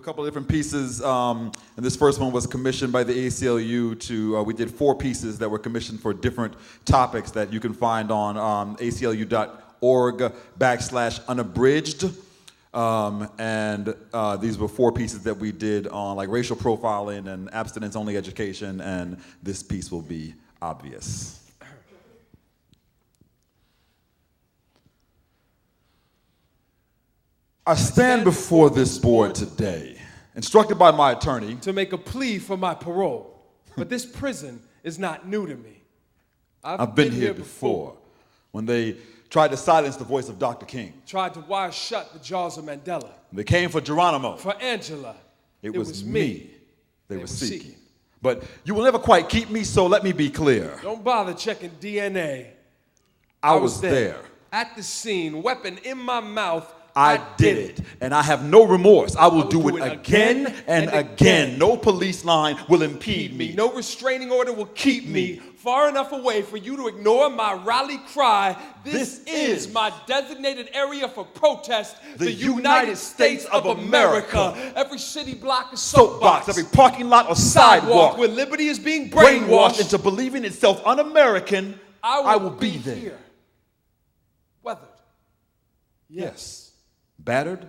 couple of different pieces, and this first one was commissioned by the ACLU we did 4 pieces that were commissioned for different topics that you can find on aclu.org/unabridged. These were 4 pieces that we did on like racial profiling and abstinence-only education, and this piece will be obvious. I stand before this board today, instructed by my attorney to make a plea for my parole. But this prison is not new to me. I've been here before, when they tried to silence the voice of Dr. King. Tried to wire shut the jaws of Mandela. They came for Geronimo. For Angela. It was me they were seeking. But you will never quite keep me, so let me be clear. Don't bother checking DNA. I was there. At the scene, weapon in my mouth. I did it, and I have no remorse. I will do it again and again. No police line will impede me. No restraining order will keep me far enough away for you to ignore my rally cry. This is my designated area for protest, the United States of America. Every city block is soapbox. Every parking lot or sidewalk where liberty is being brainwashed into believing itself un-American. I will be there. Here. Weathered. Yes. Battered?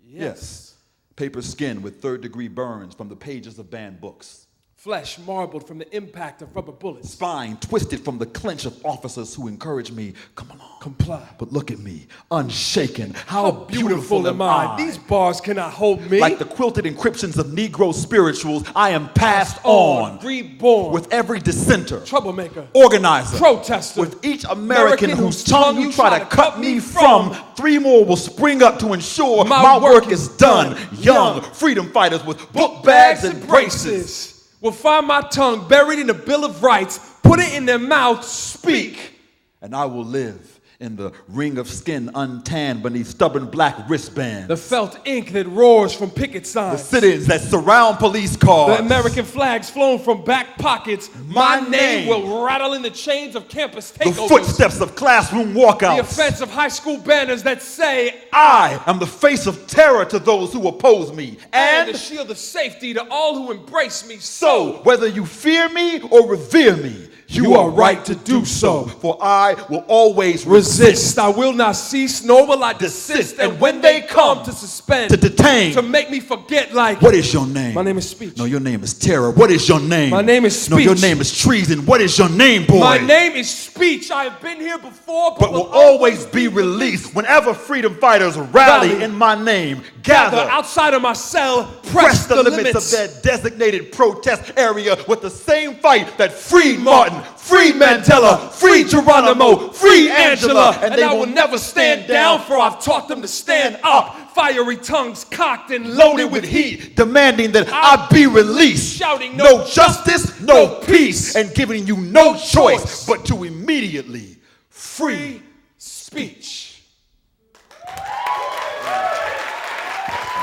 Yes. Paper skin with 3rd-degree burns from the pages of banned books. Flesh marbled from the impact of rubber bullets. Spine twisted from the clench of officers who encourage me, come along. Comply. But look at me, unshaken. How beautiful am I? These bars cannot hold me. Like the quilted encryptions of Negro spirituals, I am passed on. Reborn. With every dissenter. Troublemaker. Organizer. Protester. With each American whose tongue you try to cut me from, 3 more will spring up to ensure my work is done. Young freedom fighters with book bags and braces will find my tongue buried in the Bill of Rights, put it in their mouth, speak. And I will live in the ring of skin untanned beneath stubborn black wristbands. The felt ink that roars from picket signs. The sit-ins that surround police cars. The American flags flown from back pockets. My name will rattle in the chains of campus takeovers. The footsteps of classroom walkouts. The offense of high school banners that say, I am the face of terror to those who oppose me. And the shield of safety to all who embrace me. So, whether you fear me or revere me, you are right to do so, for I will always resist. I will not cease, nor will I desist. And when they come to suspend, to detain, to make me forget, like, what is your name? My name is speech. No, your name is terror. What is your name? My name is speech. No, your name is treason. What is your name, boy? My name is speech. I have been here before, but will always be released whenever freedom fighters rally in my name. Gather outside of my cell, press the limits of their designated protest area with the same fight that freed Martin, freed Mandela, freed Geronimo, freed Angela, and they will never stand down, for I've taught them to stand up. Fiery tongues cocked and loaded with heat, demanding that I be released. Shouting no justice, no peace, and giving you no choice but to immediately free speech.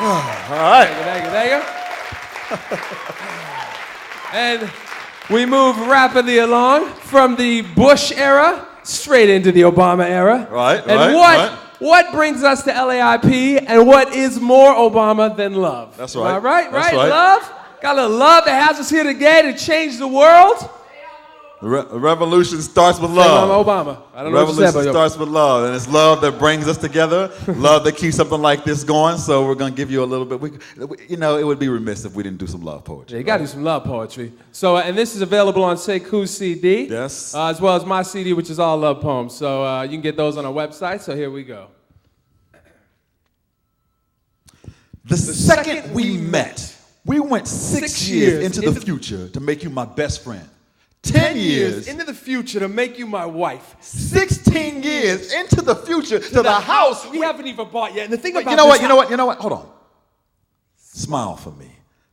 All right. Thank you. And we move rapidly along from the Bush era straight into the Obama era. Right. And what brings us to LAIP, and what is more Obama than love? That's right. Right? Love? Got a little love that has us here today to change the world. The revolution starts with love. Obama. I don't know what you said, but starts with love, and it's love that brings us together. Love that keeps something like this going. So we're gonna give you a little bit. It would be remiss if we didn't do some love poetry. Yeah, you gotta do some love poetry. So, and this is available on Sekou's CD. Yes. As well as my CD, which is all love poems. So you can get those on our website. So here we go. The second we met, we went 6 years into the future to make you my best friend. 10 years into the future to make you my wife. 16 years into the future to the house we haven't even bought yet. And the thing about you know what? Hold on. Smile for me.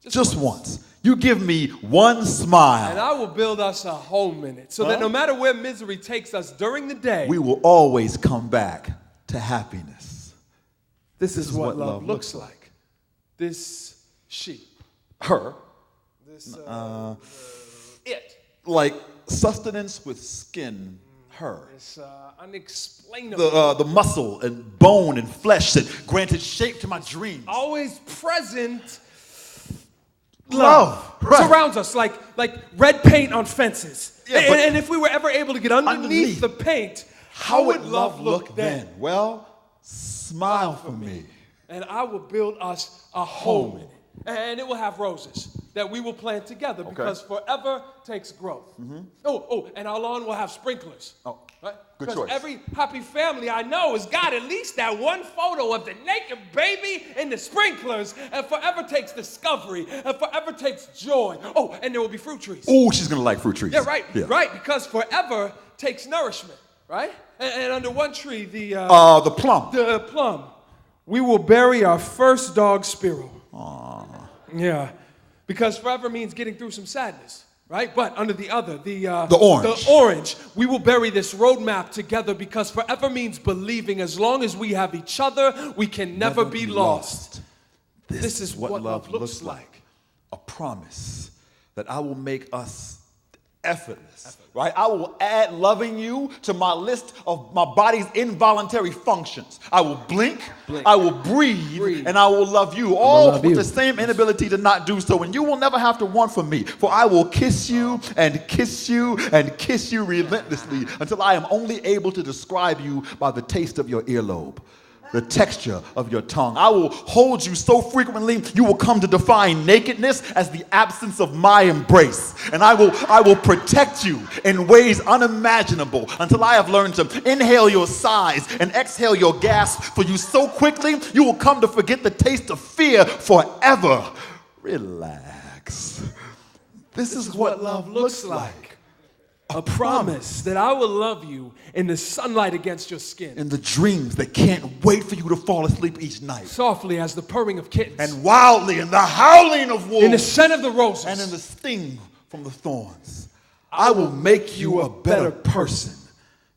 Just once. You give me one smile. And I will build us a home in it so that no matter where misery takes us during the day, we will always come back to happiness. This is what love looks like. This she. Her. This it. Like sustenance with skin, her. It's unexplainable. The muscle and bone and flesh that granted shape to my dreams. Always present Love. Right. Surrounds us like red paint on fences. Yeah, and if we were ever able to get underneath the paint, how would love look then? Well, smile for me. And I will build us a home in it. And it will have roses that we will plant together because forever takes growth. And our lawn will have sprinklers. Oh, right? good choice. Because every happy family I know has got at least that one photo of the naked baby in the sprinklers. And forever takes discovery. And forever takes joy. Oh, and there will be fruit trees. Oh, she's going to like fruit trees. Yeah, right. Yeah. Right, because forever takes nourishment. Right? And under one tree, the plum. The plum. We will bury our first dog sparrow. Aww. Yeah, because forever means getting through some sadness, right? But under the other, the orange, we will bury this roadmap together because forever means believing as long as we have each other, we can never be lost. This is what love looks like. A promise that I will make us effortless, right? I will add loving you to my list of my body's involuntary functions. I will blink. I will breathe, and I will love you, all with the same inability to not do so. And you will never have to want for me, for I will kiss you and kiss you and kiss you relentlessly until I am only able to describe you by the taste of your earlobe, the texture of your tongue. I will hold you so frequently you will come to define nakedness as the absence of my embrace. And I will protect you in ways unimaginable until I have learned to inhale your sighs and exhale your gasps for you so quickly you will come to forget the taste of fear forever. Relax. This is what love looks like. A promise that I will love you in the sunlight against your skin. In the dreams that can't wait for you to fall asleep each night. Softly as the purring of kittens. And wildly in the howling of wolves. In the scent of the roses. And in the sting from the thorns. I will make you a better person,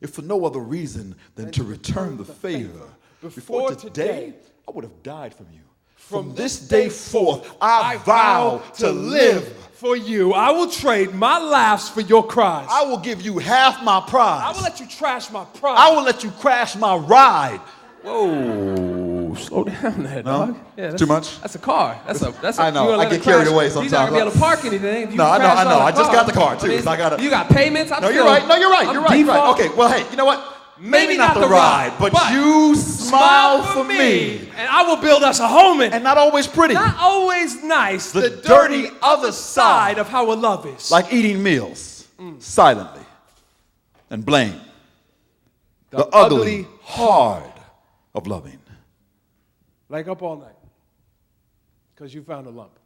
if for no other reason than to return the favor. Before today, I would have died from you. From this day forth, I vow to live for you. I will trade my laughs for your cries. I will give you half my prize. I will let you trash my pride. I will let you crash my ride. Whoa, slow down there, dog. Yeah, too much? That's a car. That's a I know. I get carried away sometimes. You're not gonna be able to park anything. No, I know. I just got the car too. So I gotta. You got payments. No, you're right. You're right. Okay. Well, hey, you know what? Maybe not the ride, but you smile for me. And I will build us a home in. And not always pretty. Not always nice. The dirty other side of how a love is. Like eating meals silently and blame. The ugly hard of loving. Like up all night because you found a lump.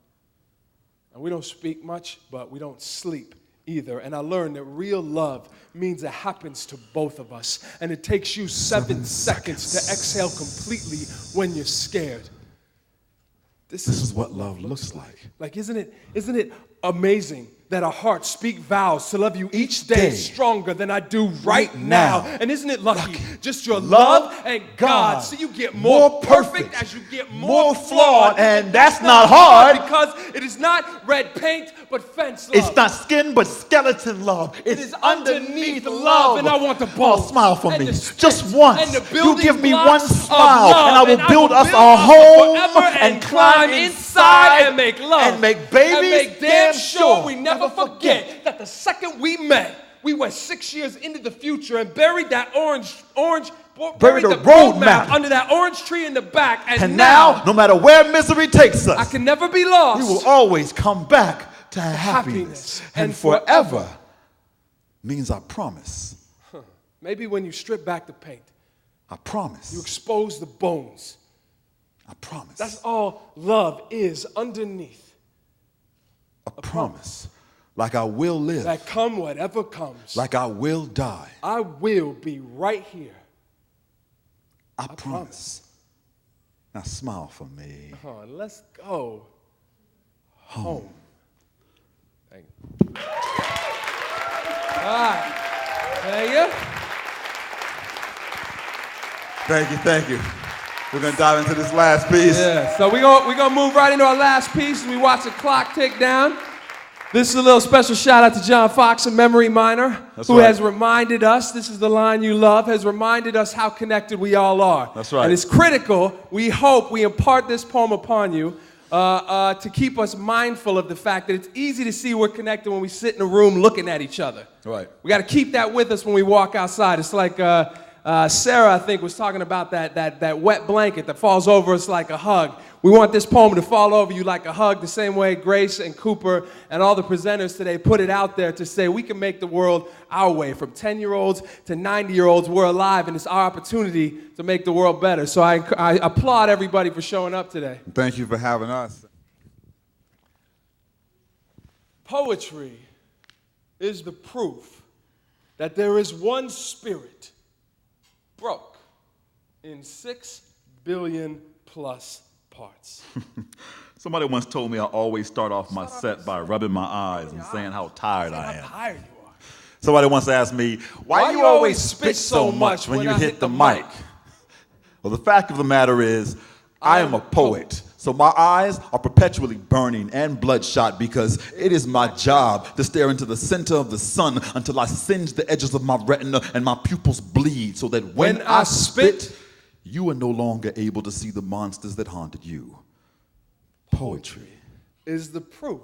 And we don't speak much, but we don't sleep either. And I learned that real love means it happens to both of us. And it takes you 7 seconds to exhale completely when you're scared. This is what love looks like. Like, isn't it amazing that our hearts speak vows to love you each day stronger than I do right now? And isn't it lucky? Just your love and God. So you get more perfect as you get more flawed. And that's not hard. Because it is not red paint, but fence love. It's not skin, but skeleton love. It is underneath love. And I want the ball. Smile for me. Just once. You give me one smile. And I will build us a home and climb inside and make love. And make babies. And make damn sure we never forget that the second we met, we went 6 years into the future and buried that buried the roadmap under that orange tree in the back. And now, no matter where misery takes us, I can never be lost. We will always come back to happiness. And forever means I promise. Maybe when you strip back the paint, I promise. You expose the bones. I promise. That's all love is underneath. A promise. Like I will live. That come whatever comes. Like I will die. I will be right here. I promise. Now smile for me. Let's go home. Thank you. All right. Thank you. Thank you. We're going to dive into this last piece. Yeah, so we're gonna move right into our last piece as we watch the clock tick down. This is a little special shout out to John Fox, a memory miner, who has reminded us, this is the line you love, has reminded us how connected we all are. That's right. And it's critical, we hope we impart this poem upon you, to keep us mindful of the fact that it's easy to see we're connected when we sit in a room looking at each other. Right. We got to keep that with us when we walk outside. It's like Sarah, I think, was talking about that wet blanket that falls over us like a hug. We want this poem to fall over you like a hug, the same way Grace and Cooper and all the presenters today put it out there to say we can make the world our way. From 10-year-olds to 90-year-olds, we're alive, and it's our opportunity to make the world better. So I applaud everybody for showing up today. Thank you for having us. Poetry is the proof that there is one spirit broke in 6 billion plus parts. Somebody once told me I always start off my set by rubbing my eyes and saying how tired I am. How tired you are. Somebody once asked me, why you always spit so much when you hit the mic? Well, the fact of the matter is, I am a poet. So my eyes are perpetually burning and bloodshot because it is my job to stare into the center of the sun until I singe the edges of my retina and my pupils bleed so that when I spit, you are no longer able to see the monsters that haunted you. Poetry is the proof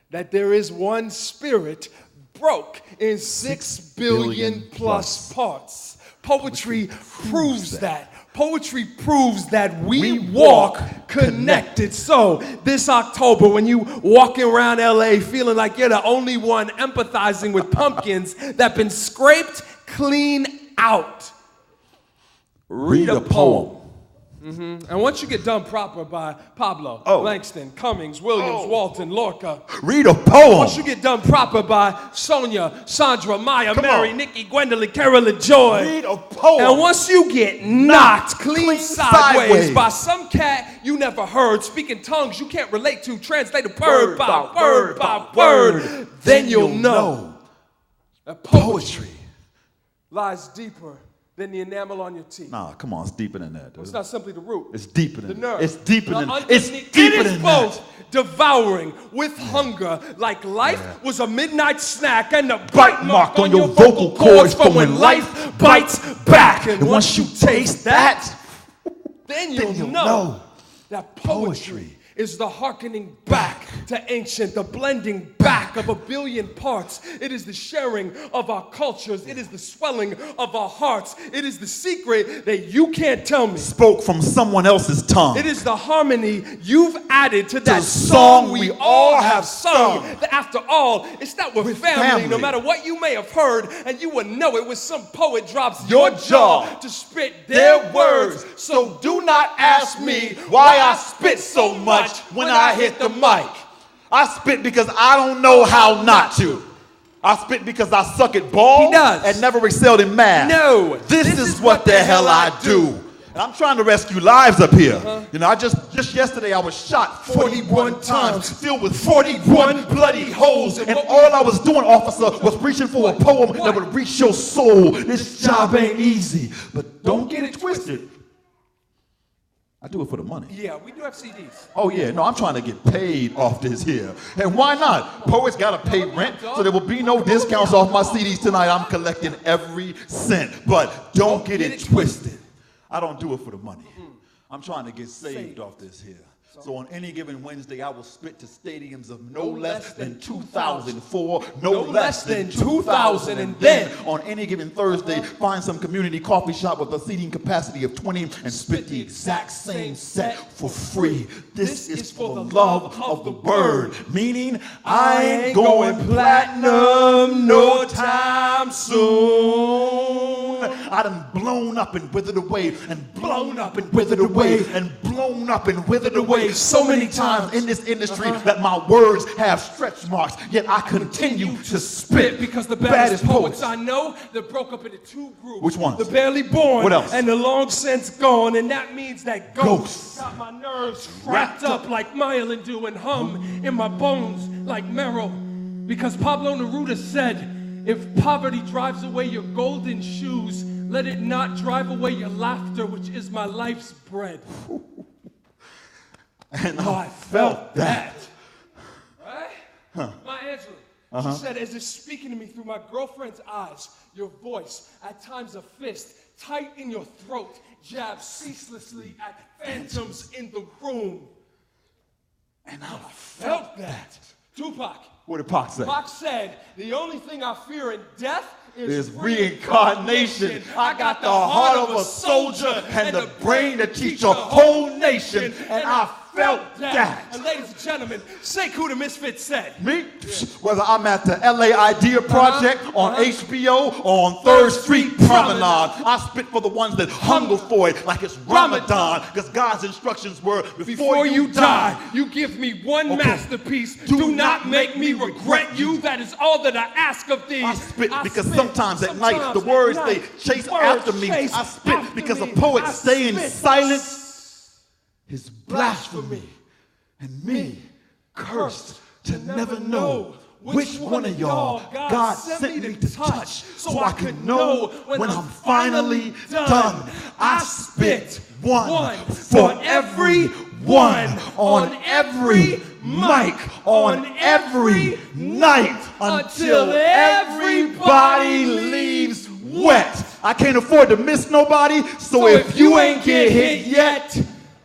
that there is one spirit broke in 6 billion plus parts. Poetry proves that. Poetry proves that we walk connected. So this October, when you walking around LA feeling like you're the only one empathizing with pumpkins that been scraped clean out, read a poem. And once you get done proper by Pablo, Langston, Cummings, Williams, Walton, Lorca. Read a poem. Once you get done proper by Sonia, Sandra, Maya, Mary, Nikki, Gwendolyn, Carol, and Joy. Read a poem. And once you get knocked clean sideways by some cat you never heard, speaking tongues you can't relate to, translated word by word by word, then you'll know that poetry lies deeper than the enamel on your teeth. Nah, come on, it's deeper than that, dude. It's not simply the root. It's deeper than the nerve. It's deeper than that. It's deeper than that. Devouring with hunger, like life was a midnight snack, and the bite mark on your vocal cords from when life bites back. And once you taste that, then you'll know that poetry is the hearkening back to ancient, the blending back of a billion parts. It is the sharing of our cultures. It is the swelling of our hearts. It is the secret that you can't tell me. Spoke from someone else's tongue. It is the harmony you've added to that song we all have sung. After all, it's that we're family, no matter what you may have heard, and you will know it when some poet drops your jaw to spit their words. So do not ask me why I spit so much when I hit the mic. I spit because I don't know how not to. I spit because I suck at ball and never excelled in math. No. This is what the hell I do. And I'm trying to rescue lives up here. You know, just yesterday I was shot 41 times, filled with 41 bloody holes. And all I was doing, officer, was reaching for a poem that would reach your soul. This job ain't easy, but don't get it twisted. I do it for the money. Yeah, we do have CDs. Oh yeah, no, I'm trying to get paid off this here. And why not? Poets gotta pay rent, so there will be no discounts off my CDs tonight. I'm collecting every cent. But don't get it twisted. I don't do it for the money. I'm trying to get saved off this here. So on any given Wednesday, I will spit to stadiums of no less than 2,004, no less than 2,000. And then on any given Thursday, find some community coffee shop with a seating capacity of 20 and spit the exact same set for free. This is for the love of the word, meaning I ain't going platinum no time soon. I done blown up and withered away, and blown up and withered away, and blown up and withered away so many times in this industry that my words have stretch marks, yet I continue to spit. Because the baddest poets I know, they're broke up into two groups. Which ones? The barely born. What else? And the long since gone, and that means that ghosts got my nerves wrapped up like myelin do and hum in my bones like marrow. Because Pablo Neruda said, if poverty drives away your golden shoes, let it not drive away your laughter, which is my life's bread. And I felt that. Right? My Angela, she said, as if speaking to me through my girlfriend's eyes, your voice, at times a fist, tight in your throat, jabs ceaselessly at phantoms in the room. And I felt that. Tupac. What did Pac say? Pac said, the only thing I fear in death is reincarnation. I got the heart of a soldier and the brain to teach a whole nation. And I felt that. And ladies and gentlemen, Sekou the Misfit said. Me? Whether I'm at the LA Idea Project, on HBO, or on 3rd Street Promenade, I spit for the ones that hunger for it like it's Ramadan. Because God's instructions were, before you die, you give me one masterpiece. Do not make me regret you. That is all that I ask of thee. I spit because sometimes at night the words they chase after me. I spit because a poet staying silent is blasphemy, and me cursed to never know which one of y'all God sent me to touch so I could know when I'm finally done. I spit one for every one on every mic on every night until everybody leaves wet. I can't afford to miss nobody, so if you ain't get hit yet,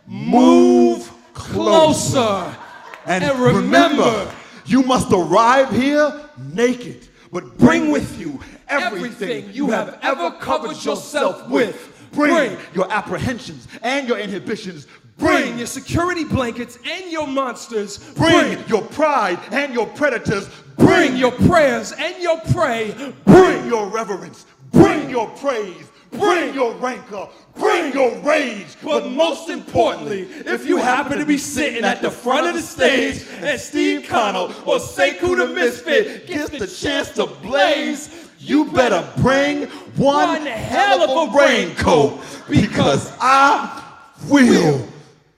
move closer. And remember, you must arrive here naked, but bring with you everything you have ever covered yourself with. Bring your apprehensions and your inhibitions. Bring your security blankets and your monsters. Bring your pride and your predators. Bring your prayers and your prey. Bring your reverence. Bring your praise. Bring your rancor. Bring your rage. But most importantly, if you happen to be sitting at the front of the stage and Steve Connell or Sekou the Misfit gets the chance to blaze, you better bring one hell of a raincoat, because I will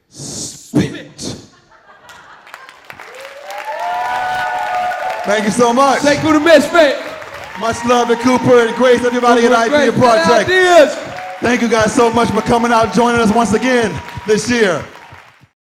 spit. Thank you so much. Sekou the Misfit. Much love to Cooper and Grace, everybody at Idea Project. Thank you guys so much for coming out and joining us once again this year.